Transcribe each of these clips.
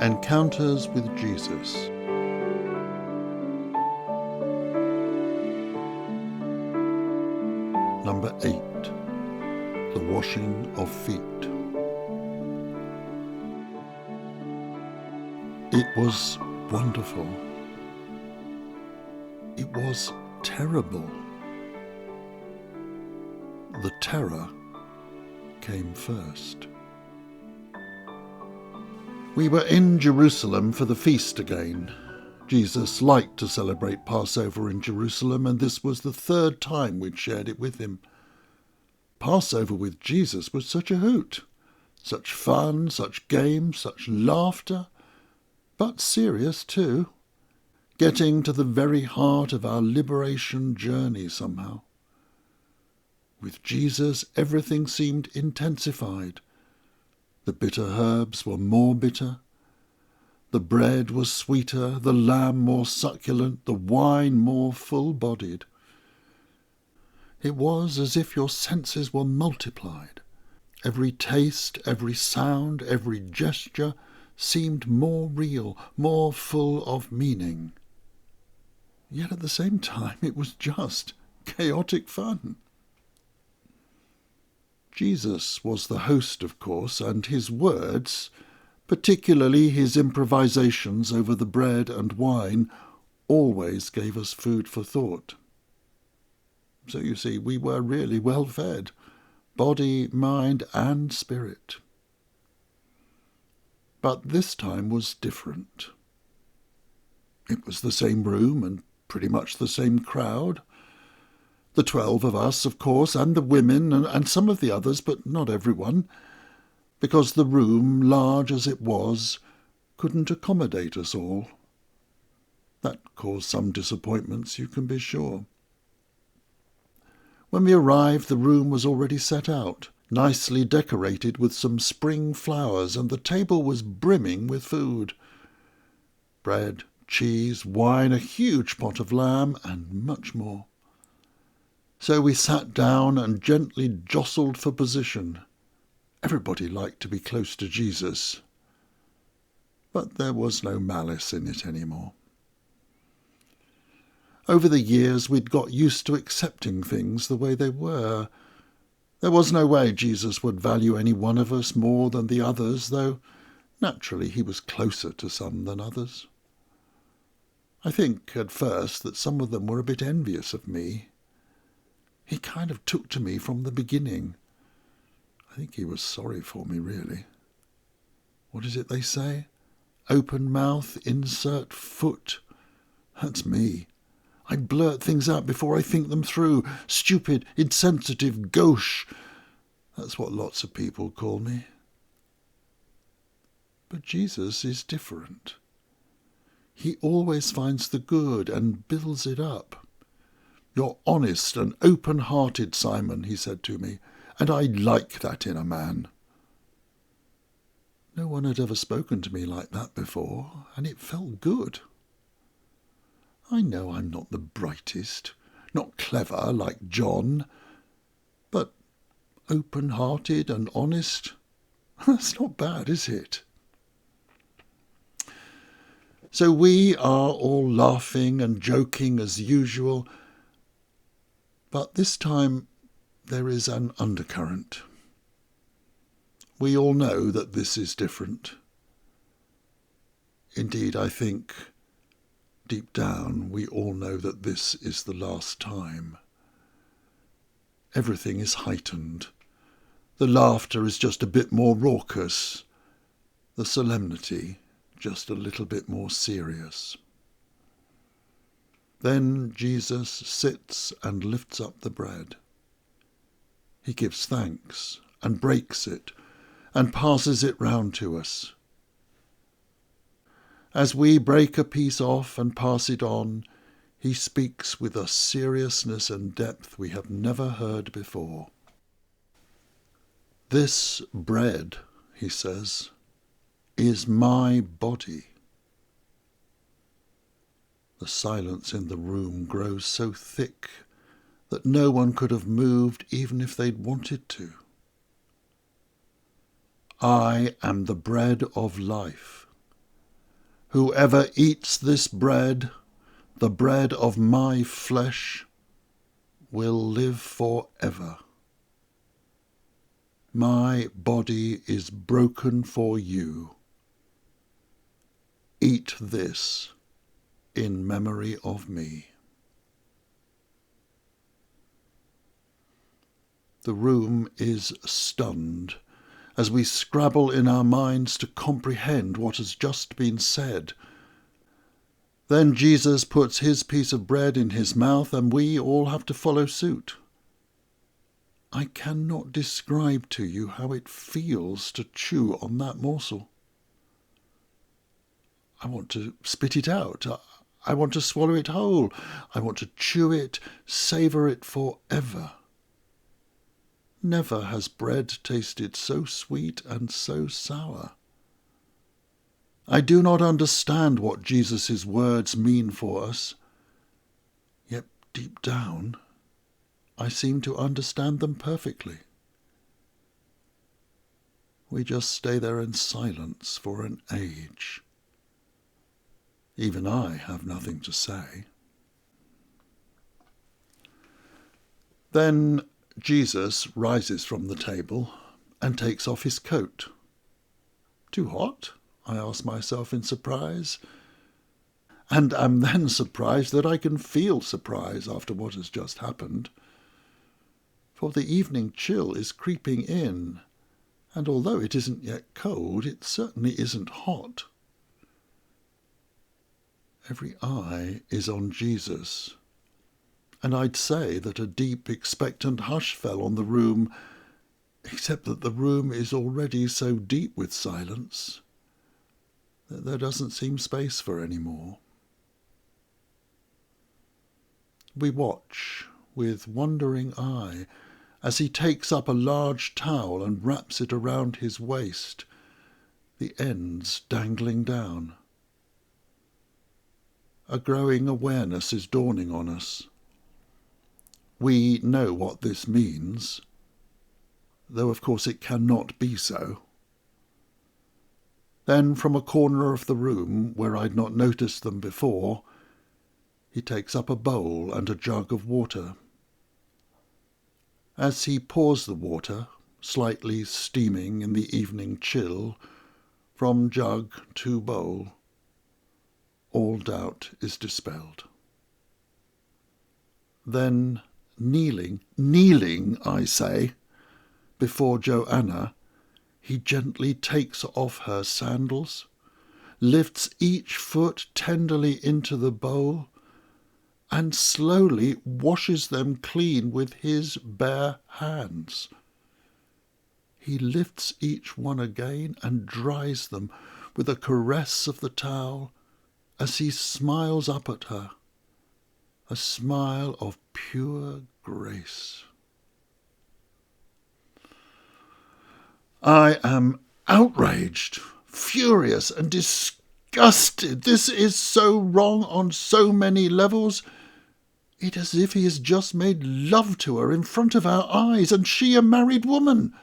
Encounters with Jesus. Number 8. The washing of feet. It was wonderful. It was terrible. The terror came first. We were in Jerusalem for the feast again. Jesus liked to celebrate Passover in Jerusalem, and this was the third time we'd shared it with him. Passover with Jesus was such a hoot. Such fun, such games, such laughter, but serious too. Getting to the very heart of our liberation journey somehow. With Jesus, everything seemed intensified. The bitter herbs were more bitter. The bread was sweeter, the lamb more succulent, the wine more full-bodied. It was as if your senses were multiplied. Every taste, every sound, every gesture seemed more real, more full of meaning. Yet at the same time it was just chaotic fun. Jesus was the host, of course, and his words, particularly his improvisations over the bread and wine, always gave us food for thought. So you see, we were really well fed, body, mind, and spirit. But this time was different. It was the same room and pretty much the same crowd. The 12 of us, of course, and the women, and some of the others, but not everyone, because the room, large as it was, couldn't accommodate us all. That caused some disappointments, you can be sure. When we arrived, the room was already set out, nicely decorated with some spring flowers, and the table was brimming with food. Bread, cheese, wine, a huge pot of lamb, and much more. So we sat down and gently jostled for position. Everybody liked to be close to Jesus. But there was no malice in it anymore. Over the years we'd got used to accepting things the way they were. There was no way Jesus would value any one of us more than the others, though naturally he was closer to some than others. I think at first that some of them were a bit envious of me. He kind of took to me from the beginning. I think he was sorry for me, really. What is it they say? Open mouth, insert foot. That's me. I blurt things out before I think them through. Stupid, insensitive, gauche. That's what lots of people call me. But Jesus is different. He always finds the good and builds it up. You're honest and open-hearted, Simon, he said to me, and I like that in a man. No one had ever spoken to me like that before, and it felt good. I know I'm not the brightest, not clever like John, but open-hearted and honest, that's not bad, is it? So we are all laughing and joking as usual, but this time there is an undercurrent. We all know that this is different. Indeed, I think, deep down, we all know that this is the last time. Everything is heightened. The laughter is just a bit more raucous. The solemnity just a little bit more serious. Then Jesus sits and lifts up the bread. He gives thanks and breaks it and passes it round to us. As we break a piece off and pass it on, he speaks with a seriousness and depth we have never heard before. This bread, he says, is my body. The silence in the room grows so thick that no one could have moved even if they'd wanted to. I am the bread of life. Whoever eats this bread, the bread of my flesh, will live forever. My body is broken for you. Eat this in memory of me. The room is stunned as we scrabble in our minds to comprehend what has just been said. Then Jesus puts his piece of bread in his mouth, and we all have to follow suit. I cannot describe to you how it feels to chew on that morsel. I want to spit it out. I want to swallow it whole. I want to chew it, savour it forever. Never has bread tasted so sweet and so sour. I do not understand what Jesus' words mean for us, yet deep down I seem to understand them perfectly. We just stay there in silence for an age. Even I have nothing to say. Then Jesus rises from the table and takes off his coat. Too hot? I ask myself in surprise, and am then surprised that I can feel surprise after what has just happened. For the evening chill is creeping in, and although it isn't yet cold, it certainly isn't hot. Every eye is on Jesus, and I'd say that a deep, expectant hush fell on the room, except that the room is already so deep with silence that there doesn't seem space for any more. We watch with wondering eye as he takes up a large towel and wraps it around his waist, the ends dangling down. A growing awareness is dawning on us. We know what this means, though of course it cannot be so. Then from a corner of the room, where I'd not noticed them before, he takes up a bowl and a jug of water. As he pours the water, slightly steaming in the evening chill, from jug to bowl, all doubt is dispelled. Then, kneeling, I say, before Joanna, he gently takes off her sandals, lifts each foot tenderly into the bowl, and slowly washes them clean with his bare hands. He lifts each one again and dries them with a caress of the towel as he smiles up at her, a smile of pure grace. I am outraged, furious, and disgusted. This is so wrong on so many levels. It is as if he has just made love to her in front of our eyes, and she a married woman.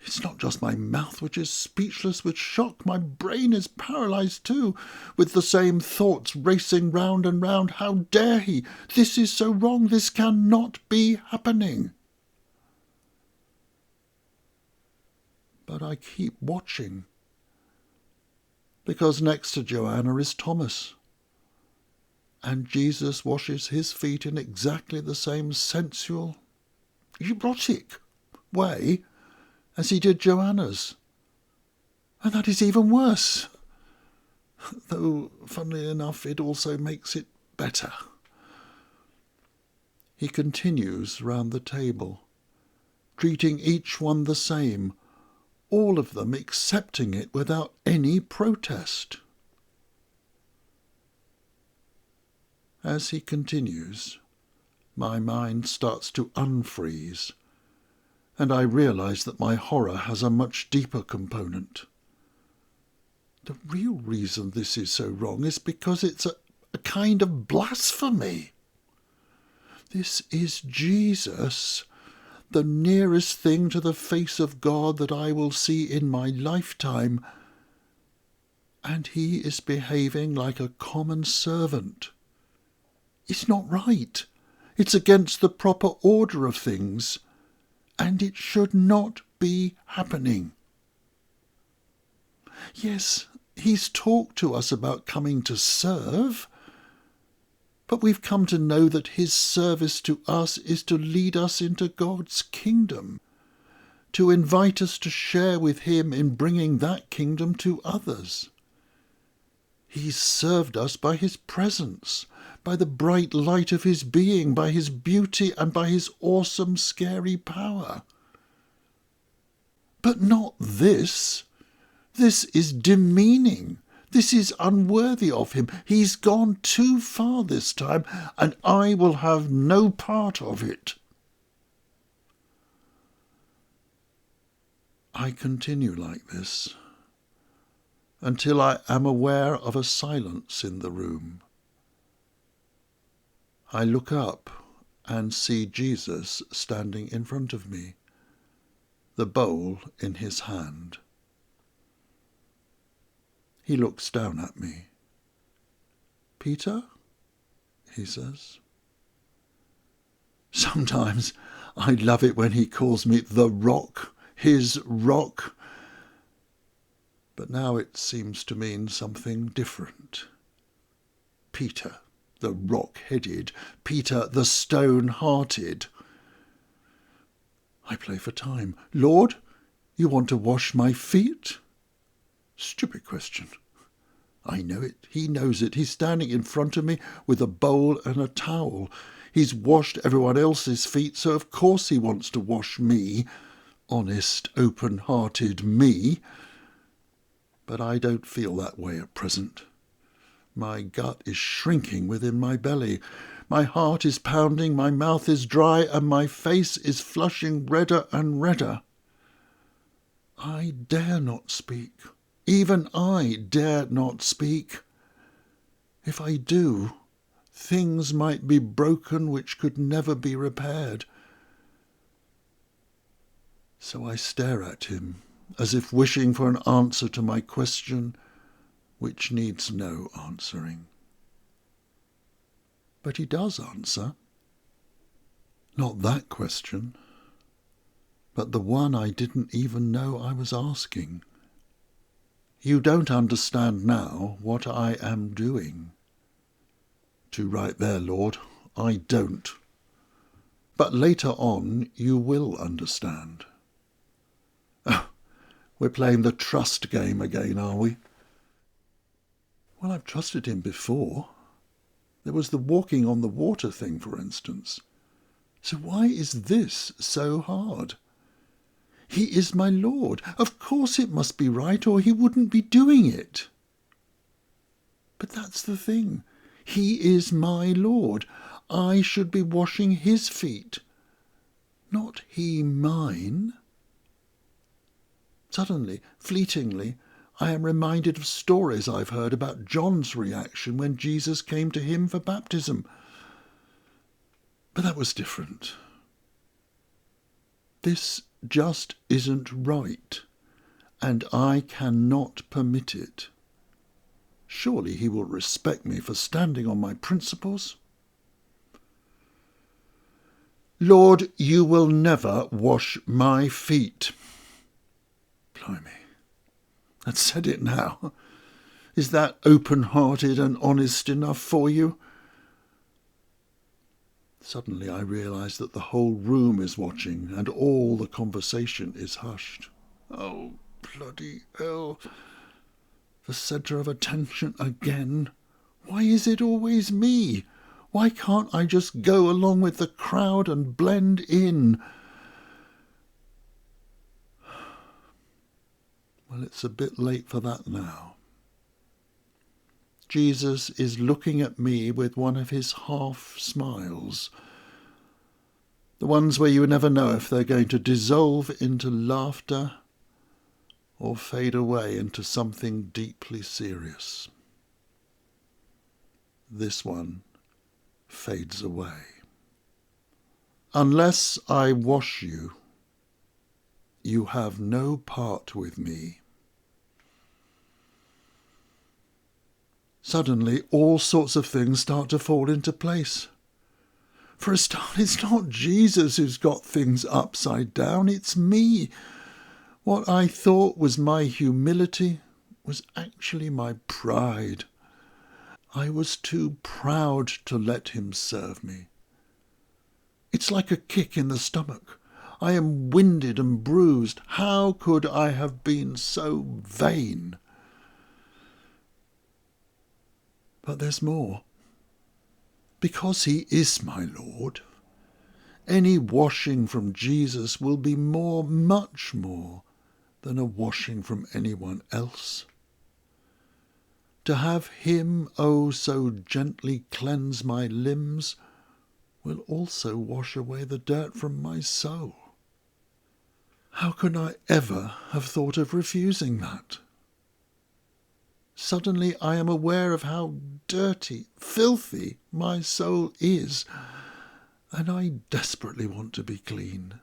It's not just my mouth which is speechless with shock. My brain is paralysed too, with the same thoughts racing round and round. How dare he? This is so wrong. This cannot be happening. But I keep watching, because next to Joanna is Thomas, and Jesus washes his feet in exactly the same sensual, erotic way as he did Joanna's. And that is even worse, though, funnily enough, it also makes it better. He continues round the table, treating each one the same, all of them accepting it without any protest. As he continues, my mind starts to unfreeze, and I realise that my horror has a much deeper component. The real reason this is so wrong is because it's a kind of blasphemy. This is Jesus, the nearest thing to the face of God that I will see in my lifetime, and he is behaving like a common servant. It's not right. It's against the proper order of things, and it should not be happening. Yes, he's talked to us about coming to serve, but we've come to know that his service to us is to lead us into God's kingdom, to invite us to share with him in bringing that kingdom to others. He's served us by his presence, by the bright light of his being, by his beauty, and by his awesome, scary power. But not this. This is demeaning. This is unworthy of him. He's gone too far this time, and I will have no part of it. I continue like this until I am aware of a silence in the room. I look up and see Jesus standing in front of me, the bowl in his hand. He looks down at me. "Peter?" he says. Sometimes I love it when he calls me the Rock, his rock. But now it seems to mean something different. Peter, the rock-headed, Peter, the stone-hearted. I play for time. "Lord, you want to wash my feet?" Stupid question. I know it. He knows it. He's standing in front of me with a bowl and a towel. He's washed everyone else's feet, so of course he wants to wash me. Honest, open-hearted me. But I don't feel that way at present. My gut is shrinking within my belly. My heart is pounding, my mouth is dry, and my face is flushing redder and redder. I dare not speak. Even I dare not speak. If I do, things might be broken which could never be repaired. So I stare at him, as if wishing for an answer to my question, which needs no answering. But he does answer. Not that question, but the one I didn't even know I was asking. "You don't understand now what I am doing." Too right there, Lord, I don't. But later on you will understand. Oh, we're playing the trust game again, are we? Well, I've trusted him before. There was the walking on the water thing, for instance. So why is this so hard? He is my Lord. Of course it must be right, or he wouldn't be doing it. But that's the thing. He is my Lord. I should be washing his feet, not he mine. Suddenly, fleetingly, I am reminded of stories I've heard about John's reaction when Jesus came to him for baptism. But that was different. This just isn't right, and I cannot permit it. Surely he will respect me for standing on my principles. "Lord, you will never wash my feet." Blimey, I've said it now. Is that open-hearted and honest enough for you? Suddenly I realise that the whole room is watching and all the conversation is hushed. Oh, bloody hell. The centre of attention again. Why is it always me? Why can't I just go along with the crowd and blend in? Well, it's a bit late for that now. Jesus is looking at me with one of his half smiles, the ones where you never know if they're going to dissolve into laughter or fade away into something deeply serious. This one fades away. "Unless I wash you, you have no part with me." Suddenly all sorts of things start to fall into place. For a start, it's not Jesus who's got things upside down, it's me. What I thought was my humility was actually my pride. I was too proud to let him serve me. It's like a kick in the stomach. I am winded and bruised. How could I have been so vain? But there's more. Because he is my Lord, any washing from Jesus will be more, much more, than a washing from anyone else. To have him, oh, so gently cleanse my limbs will also wash away the dirt from my soul. How can I ever have thought of refusing that? Suddenly I am aware of how dirty, filthy my soul is, and I desperately want to be clean.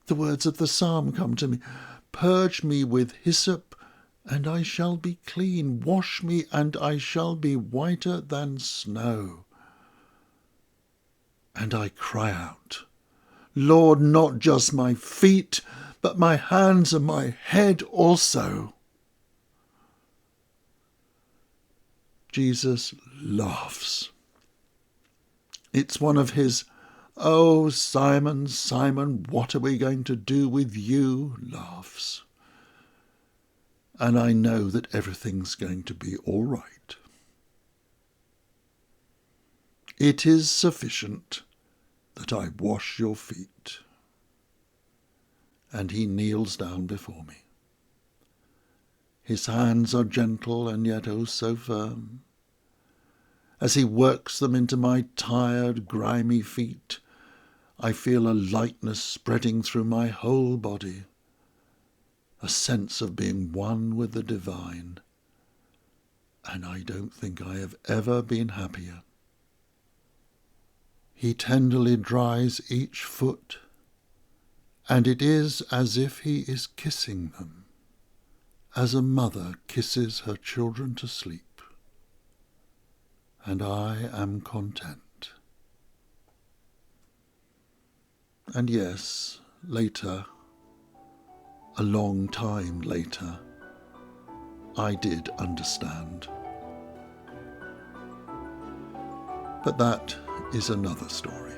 The words of the psalm come to me, "Purge me with hyssop, and I shall be clean. Wash me, and I shall be whiter than snow." And I cry out, "Lord, not just my feet, but my hands and my head also." Jesus laughs. It's one of his, "Oh, Simon, Simon, what are we going to do with you?" laughs. And I know that everything's going to be all right. It is sufficient that I wash your feet. And he kneels down before me. His hands are gentle and yet oh so firm. As he works them into my tired, grimy feet, I feel a lightness spreading through my whole body, a sense of being one with the divine, and I don't think I have ever been happier. He tenderly dries each foot, and it is as if he is kissing them, as a mother kisses her children to sleep. And I am content. And yes, later, a long time later, I did understand. But that is another story.